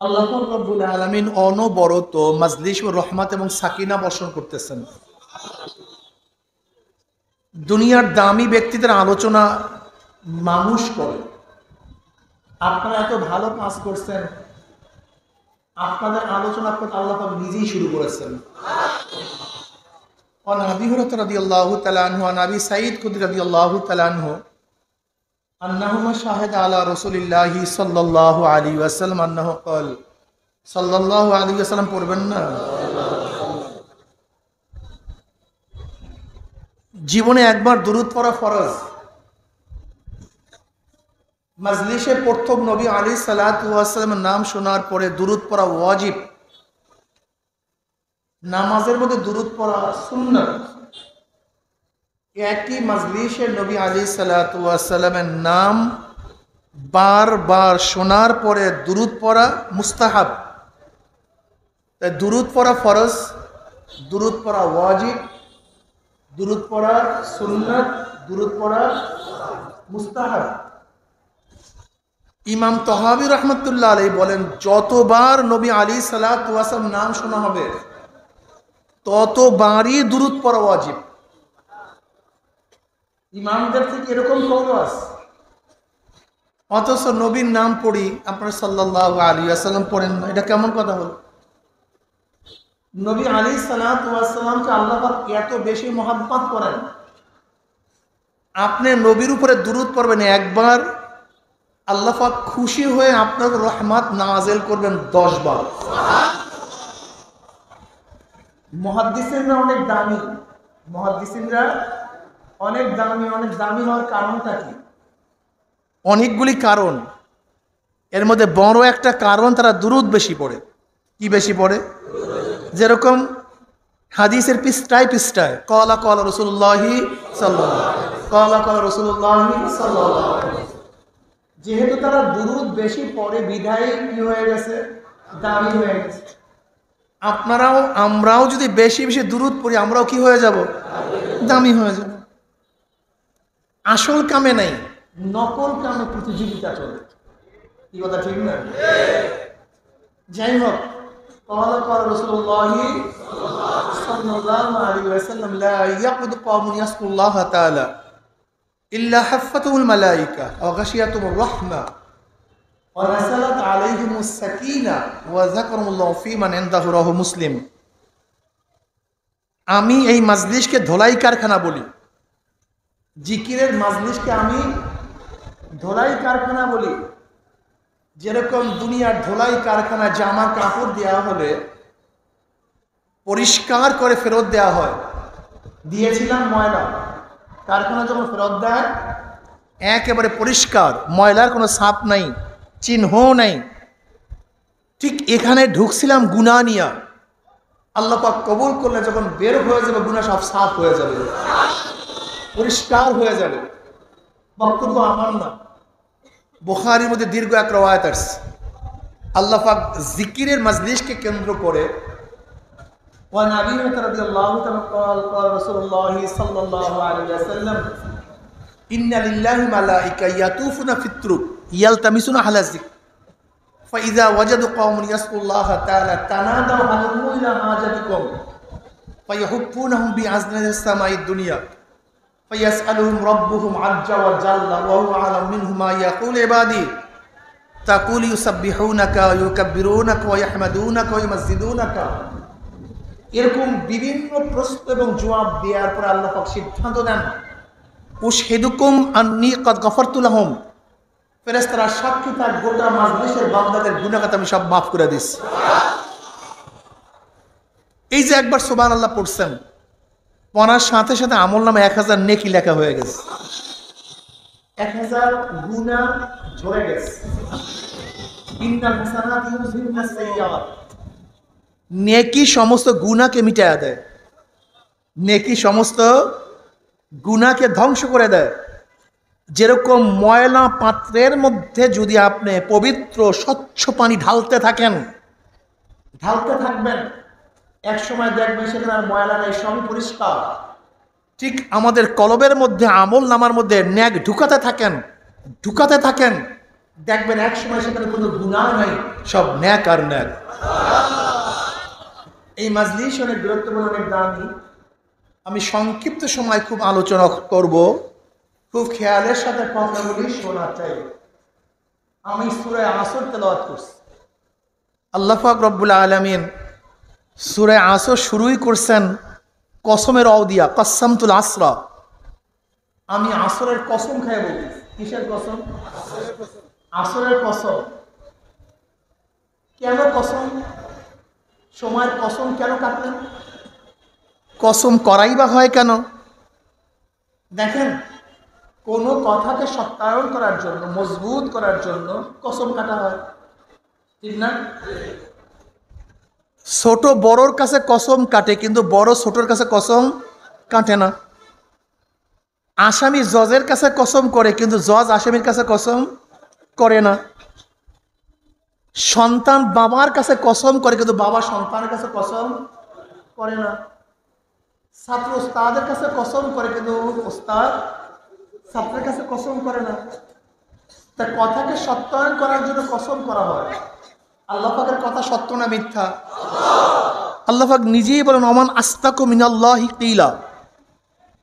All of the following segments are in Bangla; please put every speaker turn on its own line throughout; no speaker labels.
আল্লাহ রাব্বুল আলামিন অনবরত মাজলিস ও রহমত এবং সাকিনা বর্ষণ করতেছেন। দুনিয়ার দামি ব্যক্তিদের আলোচনা মানুষ করে। আপনারা এত ভালো কাজ করছেন, আপনাদের আলোচনা করতে আল্লাহ পাক নিজেই শুরু করেছেন। عن أبي هريرة رضي الله تعالى عنه عن أبي سعيد الخدري رضي الله تعالى عنه أنهما شهد على رسول الله صلى الله عليه وسلم أنه قال صلى الله عليه وسلم পড়বেন না? জীবনে একবার দুরূদ পড়া ফরজ। মাজলিসে প্রথম নবী আলাইহিস সালাতু ওয়াস সালামের নাম শোনার পরে দুরূদ পড়া ওয়াজিব। নামাজের মধ্যে দুরূদ পড়া সুন্নাত। একই মাজলিসে নবী আলাইহিস সালাতু ওয়াস সালামের নাম বারবার শোনার পরে দুরূদ পড়া মুস্তাহাব। তাই দুরূদ পড়া ফরজ, দুরূদ পড়া ওয়াজিব, দুরূদ পড়া সুন্নাত, দুরূদ পড়া মুস্তাহাব। ইমাম তহাবী রহমতুল্লাহ আলাইহি বলেন, যতবার নবী আলাইহিস সালাতু ওয়াস সালাম নাম শোনা হবে ততবারই দুরূদ পড়া ওয়াজিব। ইমামদের থেকে এরকম কৌল আছে, অথচ নবীর নাম পড়ি আপনারা সাল্লাল্লাহু আলাইহি ওয়াসাল্লাম পড়েন না, এটা কেমন কথা হলো? নবী আলাইহিস সালাতু ওয়াস সালামকে আল্লাহ পাক এত বেশি মহব্বত করেন, আপনি নবীর উপরে দুরূদ পড়বেন একবার, আল্লাহ পাক খুশি হয়ে আপনার রহমত নাযিল করবেন 10 বার। মুহাদ্দিসিনরা অনেক দামি, মুহাদ্দিসিনরা অনেক দামি। অনেক দামি হওয়ার কারণটা কি? অনেকগুলি কারণ, এর মধ্যে বড় একটা কারণ তারা দুরূদ বেশি পড়ে। কি বেশি পড়ে? যেরকম হাদিসের পৃষ্ঠায় পৃষ্ঠায় ক্বালা ক্বালা রাসূলুল্লাহি সাল্লাল্লাহু আলাইহি ওয়াসাল্লাম, ক্বালা ক্বালা রাসূলুল্লাহি সাল্লাল্লাহু আলাইহি ওয়াসাল্লাম। যেহেতু তারা দুরূদ বেশি পড়ে বিধায় কি হয়ে গেছে? দামি হয়ে গেছে। আপনারাও আমরাও যদি বেশি বেশি দুরূদ পড়ি আমরাও কি হয়ে যাব? দামি হয়ে যাব। আসল কামে নাই, নকল কামে প্রতিযোগিতা চলে। কি কথা ঠিক না? যাই হোক, ক্বালা ক্বালা রাসূলুল্লাহি সাল্লাল্লাহু আলাইহি ওয়াসাল্লাম লা ইয়াকুদু কওমুন ইয়াসকুল্লাহ তাআলা ইল্লা হাফাতুহুল মালায়েকা ওয়া গাশিয়াতুহুর রাহমা ওয়া নাযালাত আলাইহিমুস সাকিনা ওয়া যাকারুল্লাহ ফী মান ইনদাহু রাহু মুসলিম। আমি এই মাজলিসকে ধোলাই কারখানা বলি, জিকিরের মাজলিসকে আমি ধোলাই কারখানা বলি। যেরকম দুনিয়ার ধোলাই কারখানা জামা কাপড় দেওয়া হলে পরিষ্কার করে ফেরত দেওয়া হয়, দিয়েছিলাম ময়লা, কারখানা যখন ফেরত দেয় একেবারে পরিষ্কার, ময়লার কোনো ছাপ নাই, চিহ্ন নাই। ঠিক এখানে ঢুকছিলাম গুনাহ নিয়া, আল্লাহ পাক কবুল করলে যখন বের হয়ে যাবে গুনাহ সব সাফ হয়ে যাবে, পরিষ্কার হয়ে যাবে। বক্তব্য আমার না, বুখারীর মধ্যে দীর্ঘ এক রওয়ায়াত আছে। আল্লাহ পাক জিকিরের মাজলিসকে কেন্দ্র করে وعن أبي هريرة رضي الله عنه قال قال رسول الله صلى الله عليه وسلم إن لله ملائكة يطوفون في الطرق يلتمسون أهل الذكر فإذا وجدوا قوم يذكرون الله تعالى تنادوا هلموا إلى حاجتكم فيحبونهم بأذن السماء الدنيا فيسألهم ربهم عز وجل وهو أعلم منهم ما يقول عبادي تقول يسبحونك ويكبرونك ويحمدونك ويمجدونك। এরকম বিভিন্ন প্রশ্ন এবং জবাব দেওয়ার পর আল্লাহ পাক সিদ্ধান্ত দেন, উশহিদুকুম আন্নী ক্বাদ গফারতু লাহুম, ফেরেশতারা সাক্ষী থাক গোটা মাজলিসের বান্দাদের গুনাহ আমি সব মাফ করে দিছি। এই যে একবার সুবহানাল্লাহ পড়ছেন, পড়ার সাথে সাথে আমলনামে 1000 নেকি লেখা হয়ে গেছে, 1000 গুনাহ ঝরে গেছে। ইন্নাল হাসানাতি ইউযহিবুনাস সাইয়্যাত, নেকি সমস্ত গুনাহকে মিটায়া দেয়, নেকি সমস্ত গুনাহকে ধ্বংস করে দেয়। যেরকম ময়লা পাত্রের মধ্যে যদি আপনি পবিত্র স্বচ্ছ পানি ঢালতে থাকেন, ঢালতে থাকবেন, এক সময় দেখবেন সেখানে আর ময়লা নেই, সবই পরিষ্কার। ঠিক আমাদের কলবের মধ্যে আমল নামার মধ্যে ন্যাক ঢুকাতে থাকেন, দেখবেন এক সময় সেখানে কোনো গুনাহ নাই, সব ন্যাক আর ন্যাক। এই মাজলিস অনেক গুরুত্বপূর্ণ, অনেক দামি। আমি সংক্ষিপ্ত সময় খুব আলোচনা করব, খুব খেয়ালের সাথে কথাগুলি শোনা চাই। আমি সূরা আসর তেলাওয়াত করছি। আল্লাহ পাক রব্বুল আলামিন সূরা আসর শুরুই করছেন কসমের অও দিয়া, কসসামতুল আসরা। আমি আসরের কসম খেয়ে বলতেছি। কিসের কসম? আসরের কসম। কেন কসম? সময়ের কসম কেন কাটলেন? কসম করাই বা হয় কেন? দেখেন, কোনো কথাকে সত্যায়ন করার জন্য, মজবুত করার জন্য কসম কাটা হয়, ঠিক না? ছোট বড়র কাছে কসম কাটে, কিন্তু বড় ছোটর কাছে কসম কাটে না। আসামি জজের কাছে কসম করে, কিন্তু জজ আসামির কাছে কসম করে না। সন্তান বাবার কাছে কসম করে, কিন্তু বাবা সন্তানের কাছে কসম করে না। ছাত্র ওস্তাদের কাছে কসম করে, কিন্তু ওস্তাদ ছাত্রের কাছে কসম করে না। তা কথাকে সত্যায়ন করার জন্য কসম করা হয়। আল্লাহ পাকের কথা সত্য না মিথ্যা? আল্লাহ পাক নিজেই বলেন, ওমান আস্তাকু মিনাল্লাহি কিলা।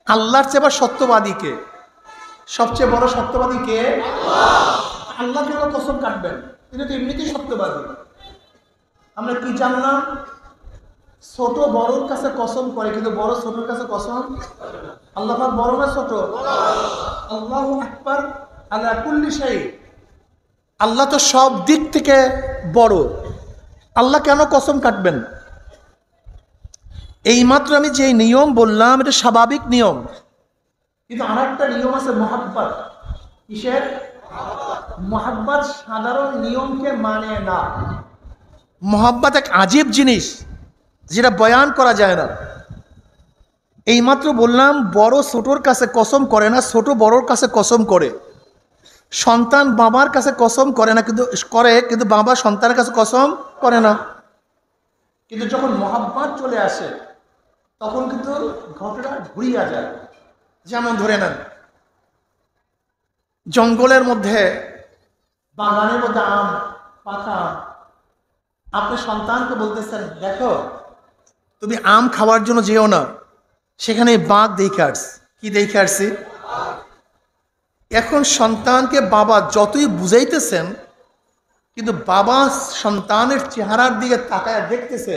আল্লাহর চেয়ে আবার সত্যবাদী কে? সবচেয়ে বড় সত্যবাদী কে? আল্লাহ কেন কসম কাটবেন? তিনি তো এমনিতেই সত্যবাদী। আমরা কি জানলাম? ছোট বড়র কাছে কসম করে, কিন্তু বড় ছোটর কাছে কসম। আল্লাহ পাক বড় না ছোট? আল্লাহু আকবার আলা কুল্লি শাই। আল্লাহ তো সব দিক থেকে বড়। আল্লাহ কেন কসম কাটবেন? এইমাত্র আমি যে নিয়ম বললাম, এটা স্বাভাবিক নিয়ম, কিন্তু আর একটা নিয়ম আছে, মুহাব্বত। কিসের? মুহাব্বত সাধারণ নিয়মকে মানে না। মুহাব্বত এক আজীব জিনিস, যেটা বয়ান করা যায় না। এইমাত্র বললাম, বড় ছোটর কাছে কসম করে না, ছোট বড়র কাছে কসম করে। সন্তান বাবার কাছে কসম করে না, কিন্তু বাবা সন্তানের কাছে কসম করে না। কিন্তু যখন মুহাব্বত চলে আসে, তখন কিন্তু ঘটনা ঘুরিয়া যায়। যেমন ধরে নেন, জঙ্গলের মধ্যে, বাগানের মধ্যে আম, পাকা আম। আপনি সন্তানকে বলতেছেন, দেখো তুমি আম খাওয়ার জন্য যেও না, সেখানে বাঘ দেখে আসছি। কি দেখে আসছি? এখন সন্তানকে বাবা যতই বুঝাইতেছেন, কিন্তু বাবা সন্তানের চেহারার দিকে তাকায় দেখতেছে,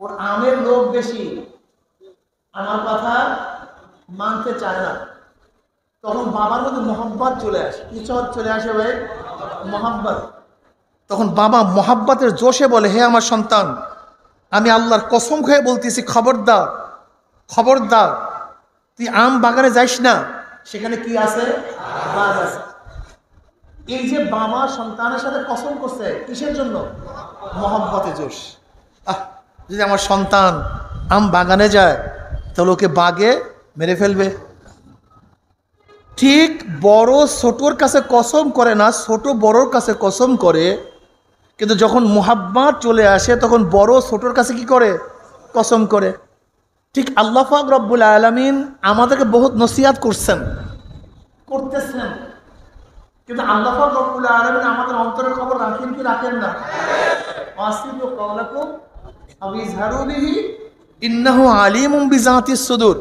ওর আমের লোভ বেশি, আমার কথা মানতে চায় না। তখন বাবার মধ্যে মোহাব্বত চলে আসে। কি চলে আসে ভাই? মোহাব্বত। তখন বাবা মোহাব্বতের জোশে বলে, হে আমার সন্তান, আমি আল্লাহর কসম খেয়ে বলতেছি, খবরদার খবরদার, তুই আম বাগানে যাইস না, সেখানে কি আছে? বাঘ আছে। এই যে বাবা সন্তানের সাথে কসম করছে, কিসের জন্য? মোহাব্বতে জোশ। যদি আমার সন্তান আম বাগানে যায়, তাহলে ওকে বাঘে মেরে ফেলবে। ঠিক বড় ছোটর কাছে কসম করে না, ছোট বড়র কাছে কসম করে, কিন্তু যখন মুহাব্বত চলে আসে, তখন বড় ছোটর কাছে কি করে? কসম করে। ঠিক আল্লাহ পাক রব্বুল আলামিন আমাদেরকে বহুত নসিহত করতেছেন, কিন্তু আল্লাহ পাক রব্বুল আলামিন আমাদের অন্তরের খবর রাখেন কি রাখেন না? ওয়াসিফু কওলাকুম আও ইজহারু বিহি ইন্নাহু আলিমুম বিযাতিস সুদূর।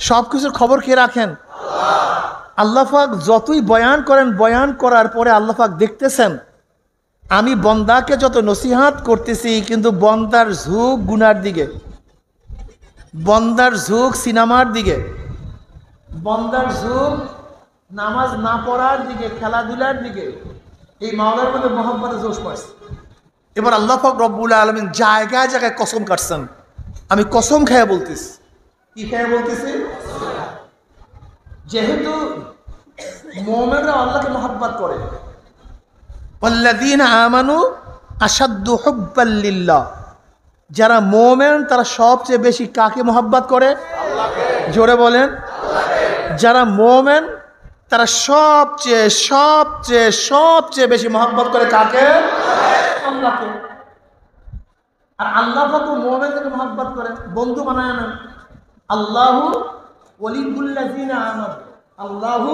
সব কিছুর খবর কে রাখেন? আল্লাহ পাক যতই বয়ান করেন, বয়ান করার পরে আল্লাহ পাক দেখতেছেন, আমি বন্দাকে যত নসিহত করতেছি, কিন্তু বন্দার ঝুঁক গুনার দিকে, বন্দার ঝুঁক সিনেমার দিকে, বন্দার ঝুঁক নামাজ না পড়ার দিকে, খেলাধুলার দিকে। এই মাওলার মধ্যে মোহাম্মতে জোশ পাচ্ছে। এবার আল্লাহ পাক রব্বুল আলামিন জায়গায় জায়গায় কসম কাটছেন। আমি কসম খেয়ে বলতেছি। কি খেয়ে বলতেছি? যেহেতু মুমিনরা আল্লাহকে মহব্বত করে, ওয়াল্লাযীনা আমানু আশাদ্দু হুব্বাল লিল্লাহ। যারা মুমিন তারা সবচেয়ে বেশি কাকে মহব্বত করে? আল্লাহকে। জোরে বলেন। যারা মুমিন তারা সবচেয়ে সবচেয়ে সবচেয়ে বেশি মহব্বত করে কাকে? আল্লাহকে। আর আল্লাহ পাক মুমিনদেরকে মহব্বত করে, বন্ধু বানায় না। আল্লাহু ওয়ালিয়ুল্লাযীনা আমানু, আল্লাহু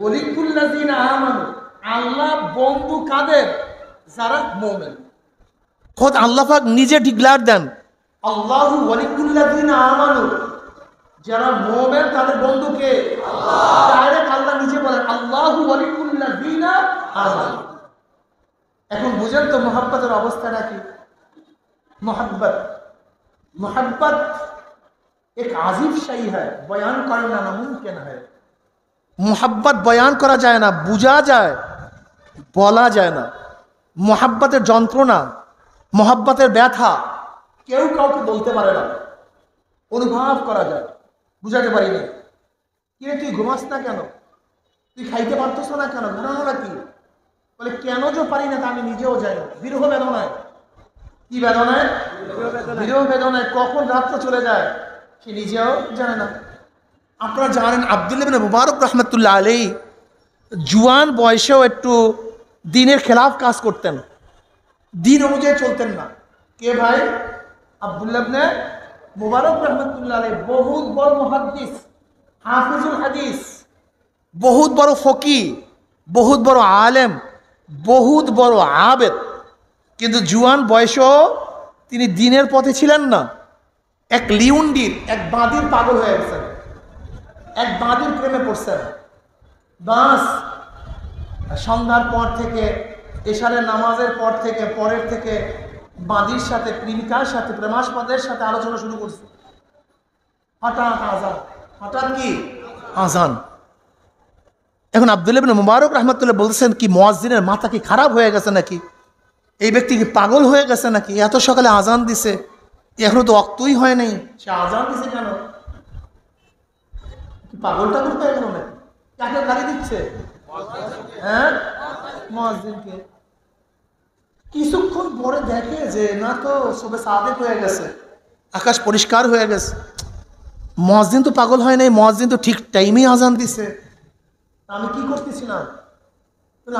ওয়ালিয়ুল্লাযীনা আমানু। আল্লাহ বন্ধু কাদের? যারা মুমিন। খোদ আল্লাহ পাক নিজে ডিক্লেয়ার দেন, আল্লাহু ওয়ালিউল্লাযিনা আমানু, যারা মুমিন তাদের বন্ধুকে আল্লাহ। ডাইরেক্ট আল্লাহ নিজে বলেন আল্লাহু ওয়ালিউল্লাযিনা আমানু। এখন বুঝেন তো মোহাব্বতের অবস্থাটা কি? मोहब्बत एक आजीब शई है, बयान करना नामुमकिन है। मोहब्बत बयान करा जाए ना, बुझा जाए, বলা যায় না। মোহাব্বতের যন্ত্রণা, মোহাব্বতের ব্যথা কেউ কাউকে বলতে পারে না, অনুভব করা যায়, বুঝাতে পারি না। কিরে তুই ঘুমাস না কেন? তুই খাইতে পারতেছ না কেন? ঘুমানোটা কি? বলে কেন যে পারি না তা আমি নিজেও জানি না। বিরহ বেদনায়, কি বেদনায়? বিরহ বেদনায় কখন রাত্র চলে যায় সে নিজেও জানে না। আপনারা জানেন আব্দুল্লাহ ইবনে মুবারক রাহমাতুল্লাহ আলাইহি জুয়ান বয়সেও একটু দিনের খেলাফ কাজ করতেন, দিন অনুযায়ী চলতেন না। কে ভাই? আব্দুল্লাহ ইবনে মুবারক রাহমাতুল্লাহ আলাইহি বহুত বড় মুহাদ্দিস, হাফিজুল হাদিস, বহুত বড় ফকিহ, বহুত বড় আলেম, বহুত বড় আবেদ, কিন্তু জুয়ান বয়সেও তিনি দিনের পথে ছিলেন না। এক লিউন্ডির, এক বাঁদির পাগল হয়ে গেছেন, এক বাঁদির প্রেমে পড়ছেন। বাস সন্ধ্যার পর থেকে, এশারের নামাজের পর থেকে, পরের থেকে বাঁদির সাথে, প্রেমিকার সাথে, প্রেমাস্পদের সাথে আলোচনা শুরু করছে। হঠাৎ আজান, হঠাৎ কি আজান। এখন আব্দুল্লাহ ইবনে মুবারক রাহমাতুল্লাহ বলছেন কি মুয়াজ্জিনের মাথা কি খারাপ হয়ে গেছে নাকি? এই ব্যক্তি কি পাগল হয়ে গেছে নাকি? এত সকালে আজান দিছে, এখনো তো অক্তই হয় নাই, সে আজান দিছে কেন? পাগলটা করতে গেল নাকি? কাকে গালি দিচ্ছে? হ্যাঁ, মুয়াজ্জিনকে। কিছুক্ষণ পরে দেখে যে না, তো সবে সাদেক হয়ে গেছে, আকাশ পরিষ্কার হয়ে গেছে। মুয়াজ্জিন তো পাগল হয় নাই, মুয়াজ্জিন তো ঠিক টাইমেই আজান দিছে। আমি কি করতেছিলাম?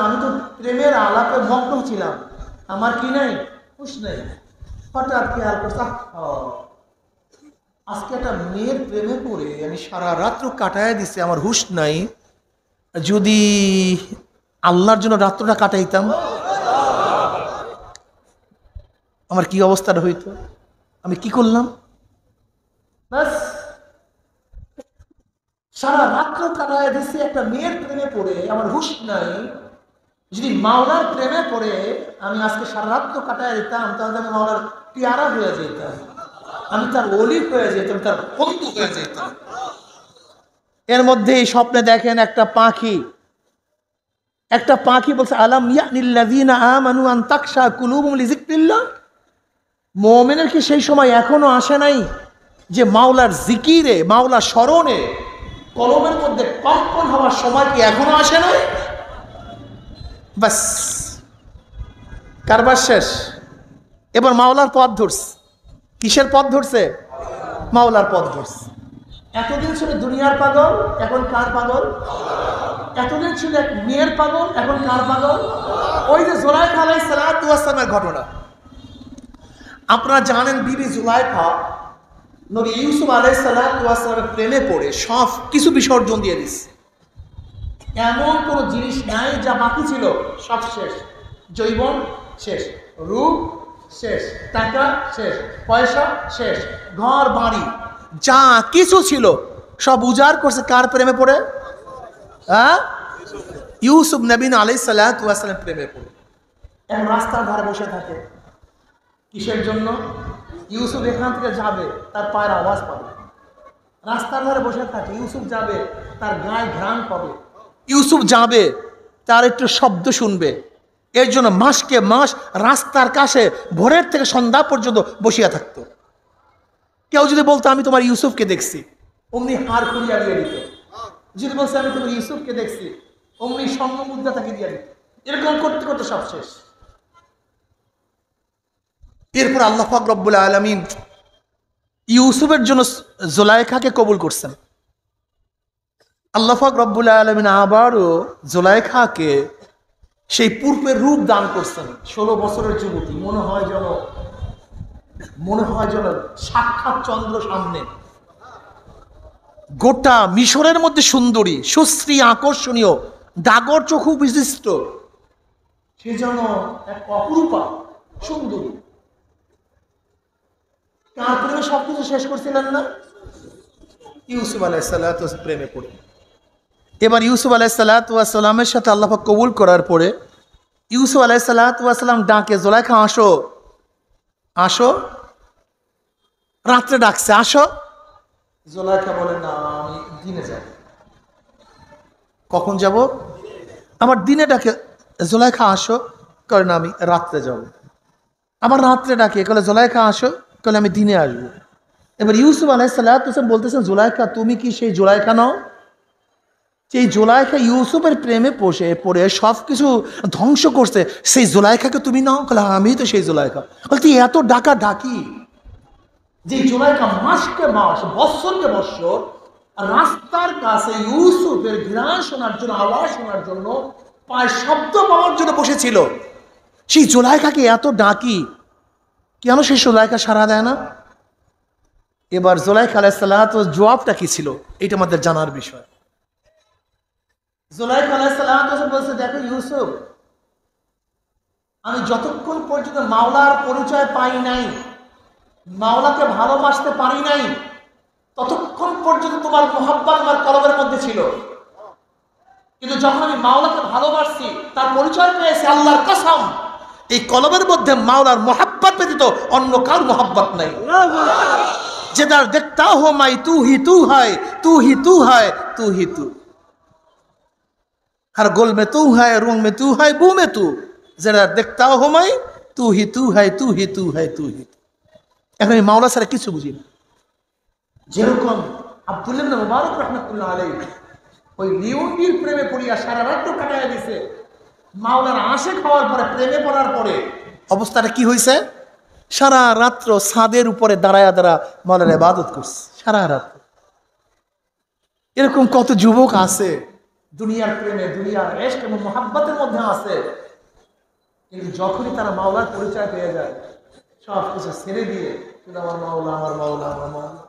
আমি তো প্রেমের আলাপে মগ্ন ছিলাম, আমার কি নাই, হুশ নেই। হঠাৎ খেয়াল করছে আজকে একটা মেয়ের প্রেমে পড়ে আমি সারা রাত্র কাটায় দিছে, আমার হুশ নাই। যদি আল্লাহর জন্য রাত্রটা কাটাইতাম, আমার কি অবস্থাটা হইতো? আমি কি করলাম? ব্যাস সারা রাত্র কাটায় দিছি একটা মেয়ের প্রেমে পড়ে, আমার হুশ নাই। যদি মাওলার প্রেমে পড়ে আমি আজকে সারা রাত্র কাটায় দিতাম, তাহলে আমি মাওলার পেয়ারা হয়ে যেতাম, আমি তার ওলি হয়ে যেতাম, তার বন্ধু হয়ে যেতাম। এর মধ্যে স্বপ্নে দেখেন একটা পাখি, একটা পাখি বলছে আলাম ইয়ানিল্লাযীনা আমানু আন তাকশা কুলুবুহুম লিযিকরিল্লাহ। মুমিনের কি সেই সময় এখনো আসে নাই যে মাওলার জিকিরে, মাওলার স্মরণে কলমের মধ্যে কম্পন হওয়ার সময় কি এখনো আসে নাই? বাস কারবার শেষ। এবার মাওলার পথ ধরছে। কিসের পথ ধরছে? মাওলার পথ ধরছে। এতদিন ছিল দুনিয়ার পাগল, এখন কার পাগল? এতদিন ছিল এক মেয়ের পাগল, এখন কার পাগল? ওই যে জুলাইখা আলাইহিস সালাতু ওয়াস সালামের ঘটনা আপনারা জানেন। বিবি জুলাইখা নবী ইউসুফ আলাইহিস সালাতু ওয়াস সালামের প্রেমে পড়ে সব কিছু বিসর্জন দিয়ে দিচ্ছে। এমন কোনো জিনিস নাই যা বাকি ছিল, সব শেষ। যৌবন শেষ, রূপ শেষ, টাকা শেষ, পয়সা শেষ, ঘর বাড়ি যা কিছু ছিল সব উজাড় করছে। কার প্রেমে পড়ে? হ্যাঁ, ইউসুফ নবী আলাইহিস সালাতু ওয়াস সালাম প্রেমে পড়ে। এখন রাস্তার ধারে বসে থাকে। কিসের জন্য? ইউসুফ এখান থেকে যাবে, তার পায়ের আওয়াজ পাবে। রাস্তার ধারে বসে থাকে, ইউসুফ যাবে, তার গায়ে ঘ্রাণ পাবে। ইউসুফ যাবে, তার একটু শব্দ শুনবে। এর জন্য মাসকে মাস রাস্তার কাছে ভোরের থেকে সন্ধ্যা পর্যন্ত বসিয়া থাকতো। কেউ যদি বলতো আমি তোমার ইউসুফকে দেখছি, অমনি হাড় খুলিয়া দিয়ে দিত। যদি বলছে আমি তোমার ইউসুফকে দেখছি, অমনি স্বর্ণ মুদ্রা তাকে দিয়ে দিত। এরকম করতে করতে সব শেষ। এরপর আল্লাহ পাক রব্বুল আলামিন ইউসুফের জন্য জুলাইখাকে কবুল করছেন। আল্লাহ পাক রব্বুল আলামিন আবারও জুলাইখাকে সেই পূর্বের রূপ দান করছেন। 16 বছরের যুবতী, মনে হয় যেন সাক্ষাৎ চন্দ্র সামনে। গোটা মিশরের মধ্যে সুন্দরী, সুশ্রী, আকর্ষণীয়, ডাগর চক্ষু বিশিষ্ট, সে যেন এক অপরূপা সুন্দরী। কার প্রেমে সবকিছু শেষ করছিলেন না? ইউসুফ আলাইহিস প্রেমে পড়ে। এবার ইউসুফ আলাইহিসসালামের সাথে আল্লাহ পাক কবুল করার পরে ইউসুফ আলাইহিসসালাম ডাকে, জুলাইখা আসো আসো, রাত্রে ডাকছে আসো। জুলাইখা বলে না, আমি দিনে যাব। কখন যাব? আমার দিনে ডাকে। জুলাইখা আসো, করে না আমি রাত্রে যাব। আবার রাত্রে ডাকে, কলে জুলাইখা আসো, কলে আমি দিনে আসবো। এবার ইউসুফ আলাইহিসসালাম বলতেছেন, জুলাইখা তুমি কি সেই জুলাইখা নও? সেই জুলাইখা ইউসুফের প্রেমে পড়ে সব কিছু ধ্বংস করছে, সেই জুলাইখাকে তুমি নাও? কলে আমি তো সেই জুলাইখা। বলতে এত ডাকা ডাকি যে জুলাইখা মাসকে মাস, বৎসরকে বৎসর রাস্তার কাছে ইউসুফের ঘ্রাণ শোনার জন্য, আওয়াজ শোনার জন্য, পায়ে শব্দ পাওয়ার জন্য বসেছিল। সেই জুলাইখাকে এত ডাকি, কেন সেই জুলাইখা সাড়া দেয় না? এবার জুলাইখা আলাইহিসসালাম জবাবটা কি ছিল, এটা আমাদের জানার বিষয়। জুলাইখা আলাইহিসসালাম বলছে, দেখো ইউসুফ, আমি যতক্ষণ পর্যন্ত মাওলার পরিচয় পাই নাই, মাওলাকে ভালোবাসতে পারি নাই, ততক্ষণ পর্যন্ত তোমার মুহাব্বত আমার কলবের মধ্যে ছিল। কিন্তু যখন আমি মাওলাকে ভালোবাসছি, তার পরিচয় পেয়েছি, আল্লাহর কসম এই কলবের মধ্যে মাওলার মুহাব্বত ব্যতীত অন্য কার মুহাব্বত নাই। যেদার দেখতা হো মাই তু হি তু হয়, তু হি তু হয়, তু হি তু। हर गोल में तू है, रूम में तू है, बू में तू। जरा देखता हो मैं, तू ही तू है, तू ही तू है, तू ही तू। এখন আমি মাওলা ছাড়া কিছু বুঝি না। যেরকম আব্দুল্লাহ ইবনে মুবারক রাহমাতুল্লাহ আলাইহি ওই লিওনির প্রেমে পড়িয়া সারা রাত কাটায় দিয়েছে, মাওলার আশিক হওয়ার পরে, প্রেমে পড়ার পরে অবস্থাটা কি হয়েছে? সারা রাত্র ছাদের উপরে দাঁড়ায়া মাওলার ইবাদত করছে সারা রাত। এরকম কত যুবক আছে দুনিয়ার প্রেমে, দুনিয়ার ইশক এবং মুহাব্বতের মধ্যে আছে, কিন্তু যখনই তারা মাওলার পরিচয় পেয়ে যায়, সব কিছু ছেড়ে দিয়ে শুধু আমার মাওলা, আমার মাওলা, আমার মাওলা।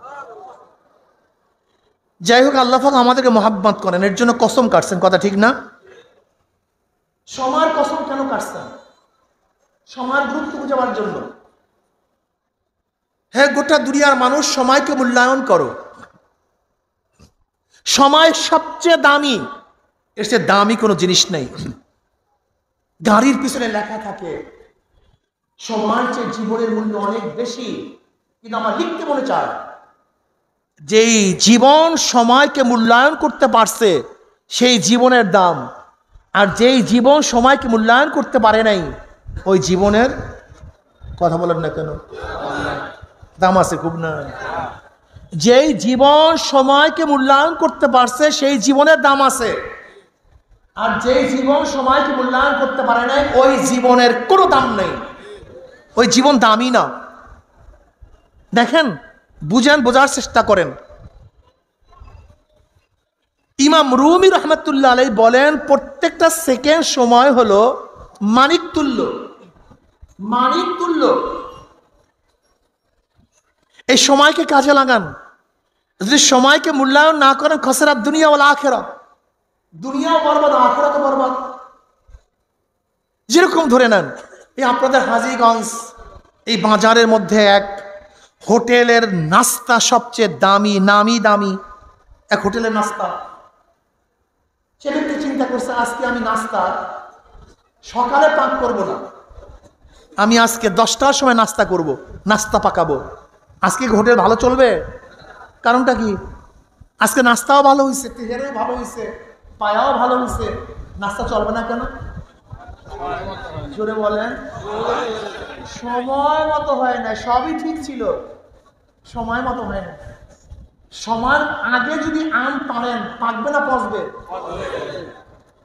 যাই হোক, আল্লাহ পাক আমাদেরকে মুহাব্বত করেন, এর জন্য কসম কাটছেন, কথা ঠিক না? সময়ের কসম কেন কাটছেন? সময়ের গুরুত্ব বোঝাবার জন্য। হ্যাঁ, গোটা দুনিয়ার মানুষ, সময়কে মূল্যায়ন করো। সময় সবচেয়ে দামি, এর চেয়ে দামি কোনো জিনিস নেই। গাড়ির পিছনে লেখা থাকে সময়ের চেয়ে জীবনের মূল্য অনেক বেশি, কিন্তু আমার লিখতে মনে চায় যেই জীবন সময়কে মূল্যায়ন করতে পারছে সেই জীবনের দাম, আর যেই জীবন সময়কে মূল্যায়ন করতে পারে নাই ওই জীবনের, কথা বলেন না কেন, দাম আছে খুব না? যেই জীবন সময়কে মূল্যায়ন করতে পারছে সেই জীবনের দাম আছে, আর যেই জীবন সময়কে মূল্যায়ন করতে পারে নাই ওই জীবনের কোনো দাম নেই, ওই জীবন দামই না। দেখেন, বুঝেন, বোঝার চেষ্টা করেন। ইমাম রুমি রহমতুল্লাহ আলাইহি বলেন, প্রত্যেকটা সেকেন্ড সময় হলো মানিক তুল্য, মানিক তুল্য। এই সময়কে কাজে লাগান। যদি সময়কে মূল্যায়ন না করেন, খসরাত দুনিয়া ওয়াল আখিরাত, দুনিয়াও বরবাদ, আখিরাতও বরবাদ। যেরকম ধরে নেন, এই আপনাদের হাজীগঞ্জ এই বাজারের মধ্যে এক হোটেলের নাস্তা সবচেয়ে দামি, নামি দামি এক হোটেলের নাস্তা। সে ব্যক্তি চিন্তা করছে, আজকে আমি নাস্তা সকালে পাক করব না, আমি আজকে 10টার সময় নাস্তা করব, নাস্তা পাকাবো। আজকে হোটেল ভালো চলবে? কারণটা কি? আজকে নাস্তাও ভালো হয়েছে, তেহারিও ভালো হয়েছে, পায়াও ভালো হয়েছে, নাস্তা চলবে না কেন? জোরে বলেন। সময় মতো হয় না, সবই ঠিক ছিল, সময় মতো হয় না। সময় আগে যদি আম পারেন, পাকবে না পচবে?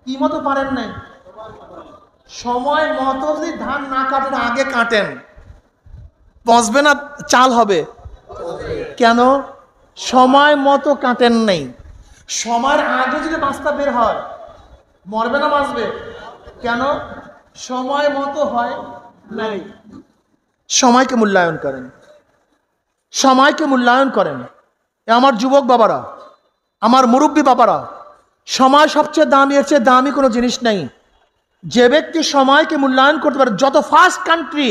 কি মতো পারেন নাই? সময় মতো যদি ধান না কাটেন, আগে কাটেন, পচবে না, চাল হবে? কেন? সময় মতো কাটেন নাই। সময়ের আগে যদি বাস্তা বের হয়, মরবে না বাঁচবে? কেন? সময় মতো হয় নাই। সময়কে মূল্যায়ন করেন, সময়কে মূল্যায়ন করেন। আমার যুবক বাবারা, আমার মুরব্বী বাবারা, সময় সবচেয়ে দামি, এর চেয়ে দামি কোনো জিনিস নেই। যে ব্যক্তি সময়কে মূল্যায়ন করতে পারে, যত ফাস্ট কান্ট্রি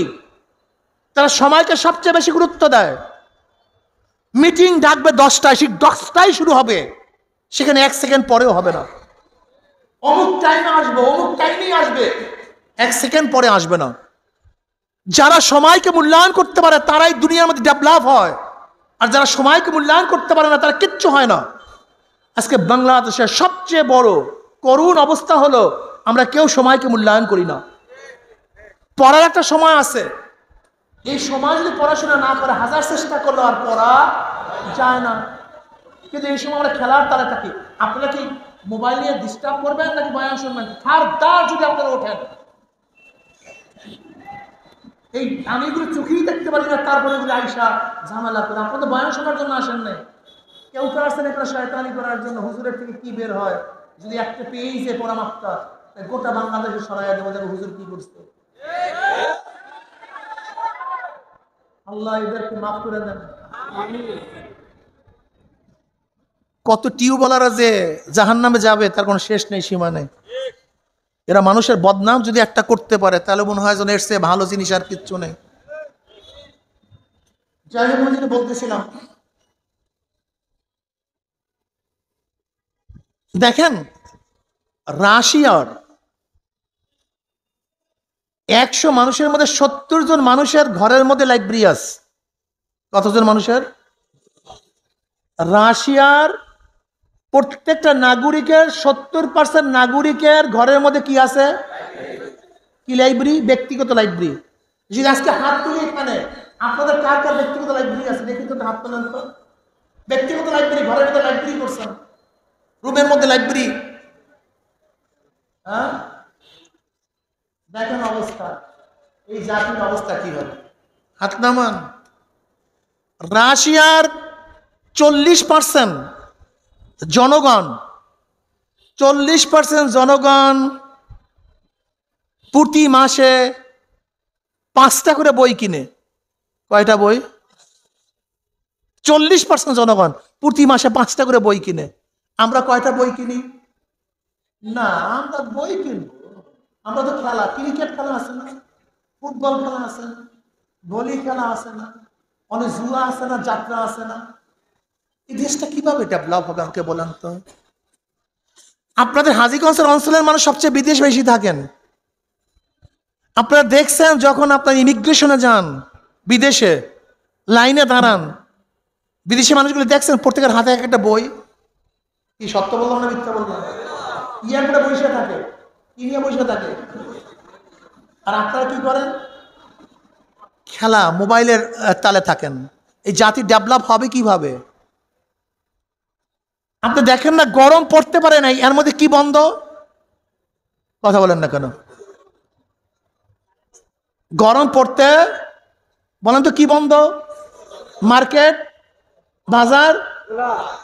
তারা সময়কে সবচেয়ে বেশি গুরুত্ব দেয়। মিটিং ডাকবে 10টায়, ঠিক 10টায় শুরু হবে, সেখানে 1 সেকেন্ড পরেও হবে না। অমুক টাইমে আসবো, অমুক টাইমেই আসবে, 1 সেকেন্ড পরে আসবে না। যারা সময়কে মূল্যায়ন করতে পারে তারাই দুনিয়ার মধ্যে ডেভেলপ হয়, আর যারা সময়কে মূল্যায়ন করতে পারে না তারা কিচ্ছু হয় না। আজকে বাংলাদেশের সবচেয়ে বড় করুণ অবস্থা হলো আমরা কেউ সময়কে মূল্যায়ন করি না। পড়ার একটা সময় আছে, এই সময় যদি পড়াশোনা না করে হাজার চেষ্টা করলো আর পড়া যায় না। কিন্তু এই সময় আমরা খেলার তালে থাকি। আপনারা কি মোবাইল নিয়ে ডিস্টার্ব করবেন নাকি বয়ান শুনবেন? ফারদার যদি আপনারা ওঠেন, এই আমি এগুলো চোখেই দেখতে পারি না, তারপরে এগুলো আইসা ঝামেলা করে। আপনারা তো বয়ান শোনার জন্য আসেন নাই, কেউ তো আসছেন একটা শয়তানি করার জন্য। হুজুরের থেকে কি বের হয় যদি একটা পেয়েই যে পরামাপটা, গোটা বাংলাদেশে সরাইয়া দেবো, দেখো হুজুর কি করছে। আল্লাহ এদেরকে মাফ করে দেন। কত টিউবওয়ালারা যে জাহান্নামে যাবে তার কোনো শেষ নেই, সীমা নেই। এরা মানুষের বদনাম যদি একটা করতে পারে তাহলে মনে হয় যেন এর চেয়ে ভালো জিনিস আর কিচ্ছু নেই। যাই হোক, আমি যেটা বলতেছিলাম, দেখেন রাশিয়ার 100 মানুষের মধ্যে 70 জন মানুষের ঘরের মধ্যে লাইব্রেরি আছে। কতজন মানুষের? রাশিয়ার প্রত্যেকটা নাগরিকের 70% নাগরিকের ঘরের মধ্যে কি আছে? কি লাইব্রেরি? ব্যক্তিগত লাইব্রেরি। যদি আজকে হাত তুলি এখানে, আপনাদের কার কার ব্যক্তিগত লাইব্রেরি আছে দেখি তো, হাত তোলেন তো। ব্যক্তিগত লাইব্রেরি, ঘরের মধ্যে লাইব্রেরি করছেন, রুমের মধ্যে লাইব্রেরি। হ্যাঁ, দেখেন অবস্থা, এই জাতির অবস্থা কি হবে। হাত নামান। রাশিয়ার 40% জনগণ, 40% জনগণ প্রতি মাসে 5টা করে বই কিনে। কয়টা বই? 40% জনগণ প্রতি মাসে 5টা করে বই কিনে। আমরা কয়টা বই কিনি? না, আমরা বই কিনবো, আমরা তো খেলা, ক্রিকেট খেলা আছে না, ফুটবল খেলা আছে না, ভলি খেলা আছে না, অনেক জুয়া আছে না, যাত্রা আছে না। এই দেশটা কিভাবে ডেভেলপ হবে আমাকে বলেন তো। আপনাদের হাজীগঞ্জের অঞ্চলের মানুষ সবচেয়ে বিদেশ বেশি থাকেন। আপনারা দেখছেন যখন আপনার ইমিগ্রেশনে যান, বিদেশে লাইনে দাঁড়ান, বিদেশি মানুষগুলো দেখছেন প্রত্যেকের হাতে এক একটা বই। কি সত্য বললাম না মিথ্যা বললাম? ইয়ার করে বসে থাকে, কি নিয়ে বসে থাকে। আর আপনারা কি করেন? খেলা, মোবাইলের তালে থাকেন। এই জাতি ডেভেলপ হবে কিভাবে? আপনি দেখেন না, গরম পড়তে পারে নাই, এর মধ্যে কি বন্ধ? কথা বলেন না কেন? গরম পড়তে, বলেন তো কি বন্ধ? মার্কেট, বাজার,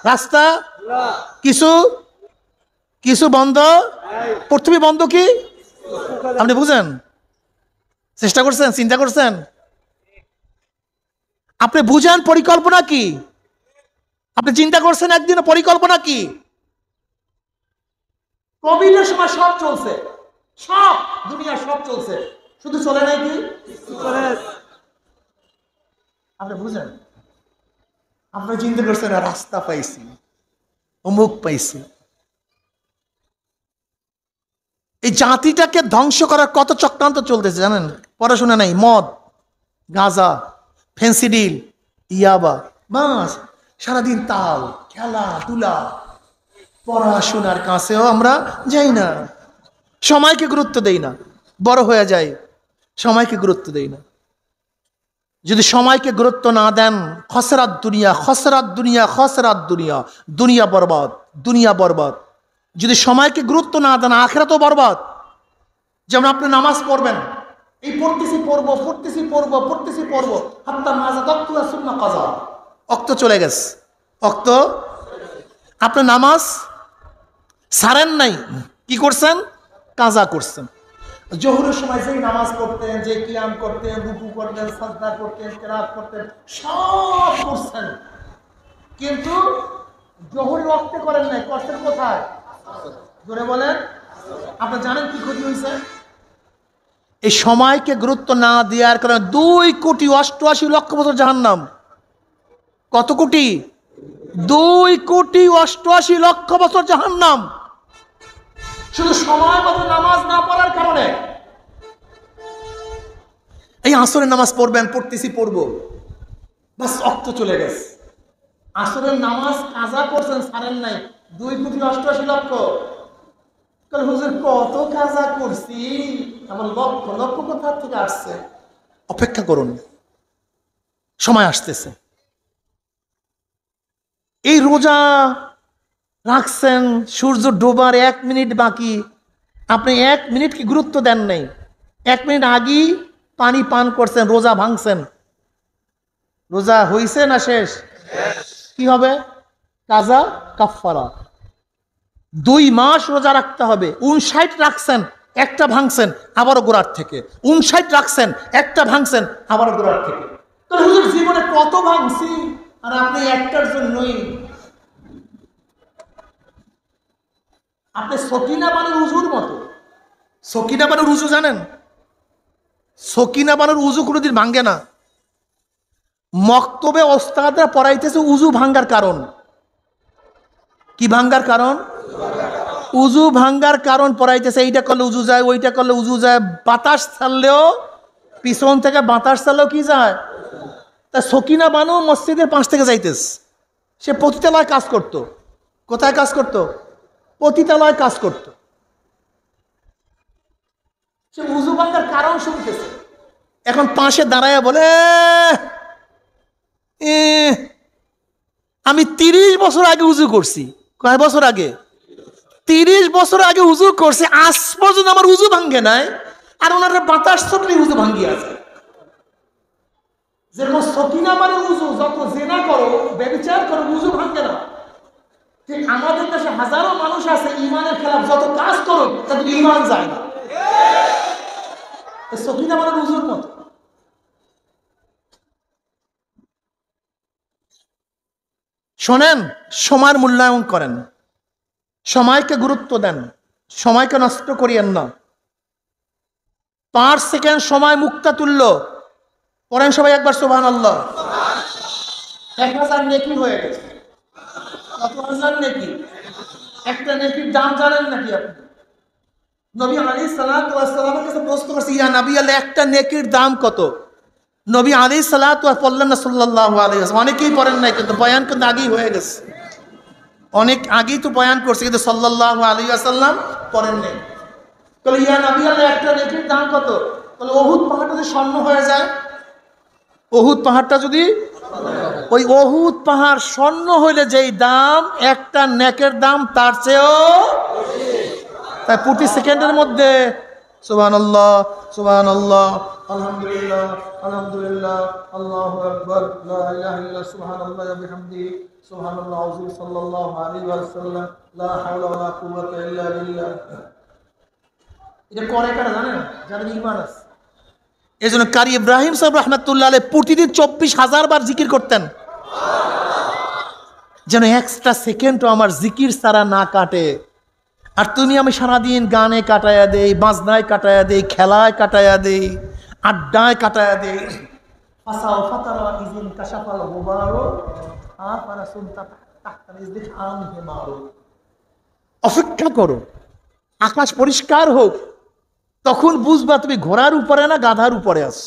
রাস্তা, কিছু কিছু বন্ধ। প্রথমে বন্ধ কি আপনি বুঝেন? চেষ্টা করছেন, চিন্তা করছেন? আপনি বুঝেন পরিকল্পনা কি? আপনি চিন্তা করছেন একদিন পরিকল্পনা কি? কোভিডের সময় সব চলছে, সব দুনিয়া সব চলছে, শুধু চলে নাই কি? আপনি বুঝেন? আপনি চিন্তা করছেন রাস্তা পাইছি, অমুক পাইছি। এই জাতিটাকে ধ্বংস করার কত চক্রান্ত চলতেছে জানেন? পড়াশোনা নাই, মদ, গাঁজা, ফেন্সিডিল, ইয়াবা, বাস, সারাদিন তাল, খেলাধুলা, পড়াশোনার কাছেও আমরা যাই না। সময়কে গুরুত্ব দেই না, বড় হয়ে যায়, সময়কে গুরুত্ব দেই না। যদি সময়কে গুরুত্ব না দেন, খসরাত দুনিয়া, খসরাত দুনিয়া, খসরাত দুনিয়া, দুনিয়া বরবাদ, দুনিয়া বরবাদ। যদি সময়কে গুরুত্ব না দেন, আখিরাতও বরবাদ। যেমন আপনি নামাজ পড়বেন, এই পড়তেছি পড়বো, পড়তেছি পড়বো, পড়তেছি পড়বো, হাত্তা মাজা দক্তু সুন্না কাজা, অক্ত চলে গেছে, অক্ত। আপনি নামাজ ছাড়েন নাই, কি করছেন? কাজা করছেন। জোহরের সময় যেই নামাজ পড়তেন, যে কিয়াম করতেন, রুকু করতেন, সাজদা করতেন, কেরাত করতেন, সব করছেন, কিন্তু জোহরের ওয়াক্তে করেন নাই। করছেন কোথায়? জোরে বলেন। আপনি জানেন কি ক্ষতি হয়েছে? এই সময়কে গুরুত্ব না দেওয়ার কারণে 2,88,00,000 বছর জাহান্নাম। কত কোটি? 2,88,00,000 বছর জাহান্নাম, শুধু সময় মতো নামাজ না পড়ার কারণে। এই আসরের নামাজ পড়বেন, পড়বো, বাস অক্ত চলে গেছে। আসরের নামাজ কাজা করছেন, ছাড়েন নাই, 2,88,00,000। হুজুর কত কাজা করছি, আমার লক্ষ লক্ষ কোথা থেকে আসছে? অপেক্ষা করুন, সময় আসতেছে। এই রোজা রাখছেন, সূর্য ডোবার 1 মিনিট বাকি, আপনি 1 মিনিট কি গুরুত্ব দেন নাই? 1 মিনিট আগেই পানি পান করছেন, রোজা ভাঙছেন। রোজা হইছে না শেষ? কি হবে? কাজা কাফারা। 2 মাস রোজা রাখতে হবে। 59 রাখছেন, একটা ভাঙছেন, আবারও গোড়ার থেকে। 59 রাখছেন, একটা ভাঙছেন, আবারও গোড়ার থেকে। তো হুজুর জীবনে কত ভাঙছি, আর আপনি একটার জন্যই। আপনি সকিনা বানুর উজুর মতো। সকিনা বানুর উজু জানেন? সকিনা বানুর উজু কোনোদিন ভাঙ্গে না। মক্তবে ওস্তাদরা পড়াইতেছে উজু ভাঙ্গার কারণ কি? ভাঙ্গার কারণ উজু ভাঙ্গার কারণ পড়াইতেছে। এইটা করলে উজু যায়, ওইটা করলে উজু যায়। বাতাস ছাড়লেও, পিছন থেকে বাতাস ছাড়লেও কি যায়? তা সকিনা বানু মসজিদের 5 থেকে যাইতেছে। সে পতিতালয় কাজ করত। কোথায় কাজ করত? পতিতালয় কাজ করত। সে উজু ভাঙ্গার কারণ শুনতেছে। এখন পাশে দাঁড়ায় বলে, আমি 30 বছর আগে উজু করছি। কয় বছর আগে? 30 বছর আগে উজু করছি, আজ পর্যন্ত আমার উজু ভাঙ্গে নাই। আর ওনারা বাতাস চটলে উজু ভাঙ্গিয়ে আছে। যেরকম সকিনা মানে উজু, যত জেনা করো, ব্যভিচার করো, উজু ভাঙ্গে না। ঠিক আমাদের দেশে হাজারো মানুষ আছে ইমানের খেলাফ, যত কাজ করো তাদের ইমান যায় না। সকিনা মানে উজুর মতো। শোনেন, সময়ের মূল্যায়ন করেন, সময়কে গুরুত্ব দেন, সময়কে নষ্ট করিয়েন না। 5 সেকেন্ড সময় মুক্তা তুল্য। পড়েন সবাই একবার সুবহানাল্লাহ। 1000 নেকি হয়ে গেছে। কত হাজার নেকি? একটা নেকির দাম জানেন নাকি আপনি? নবী আলাইহিস সালাতু ওয়াস সালামের কাছে প্রশ্ন করছে, ইয়া নবী আল্লাহ, একটা নেকির দাম কত? নবী আলাইহিস সালাতু ওয়া বললেন না সাল্লাল্লাহু আলাইহি ওয়াসাল্লাম। অনেকেই পড়েন নাই, কিন্তু বয়ান কিন্তু আগেই হয়ে গেছে। অনেক আগেই তো বয়ান করছে, কিন্তু সাল্লাল্লাহু আলাইহি ওয়াসাল্লাম পড়েন নাই। বলে, ইয়া নবী আল্লাহ, একটা নেকির দাম কত? বলে, উহুদ পাহাড়টা যদি স্বর্ণ হয়ে যায়। উহুদ পাহাড়টা যদি, ওই উহুদ পাহাড় স্বর্ণ হইলে যেই দাম, একটা নেকের দাম তার চেয়েও। তাই প্রতি সেকেন্ডের মধ্যে সুবহানাল্লাহ, সুবহানাল্লাহ, আলহামদুলিল্লাহ, আলহামদুলিল্লাহ, আল্লাহু আকবার, লা ইলাহা ইল্লাল্লাহ, সুবহানাল্লাহি ওয়া বিহামদিহি, সুবহানাল্লাহ আযীম, সাল্লাল্লাহু আলাইহি ওয়াসাল্লাম, লা হাওলা ওয়া লা কুওয়াতা ইল্লা বিল্লাহ। এটা করে কারা জানেন? যাদের ঈমান আছে। এজন্য কারি ইব্রাহিম সাহেব রাহমাতুল্লাহ আলাইহি প্রতিদিন 24,000 বার জিকির করতেন, যেন এক্সট্রা সেকেন্ডও আমার জিকির ছাড়া না কাটে। আর তুমি আমি সারাদিন গানে কাটায়া দেই, বাজনায় কাটায়া দেই, খেলায় কাটায়া দেই, আড্ডায় কাটায়া দেই। ফাসাও ফাতারা ইজিন কাশাফাল গুবারু আফারা সুনতা তাহতা ইজদিক আনহি মারু। অপেক্ষা করো, আকাশ পরিষ্কার হোক, তখন বুঝবা তুমি ঘোড়ার উপরে না গাধার উপরে আছো।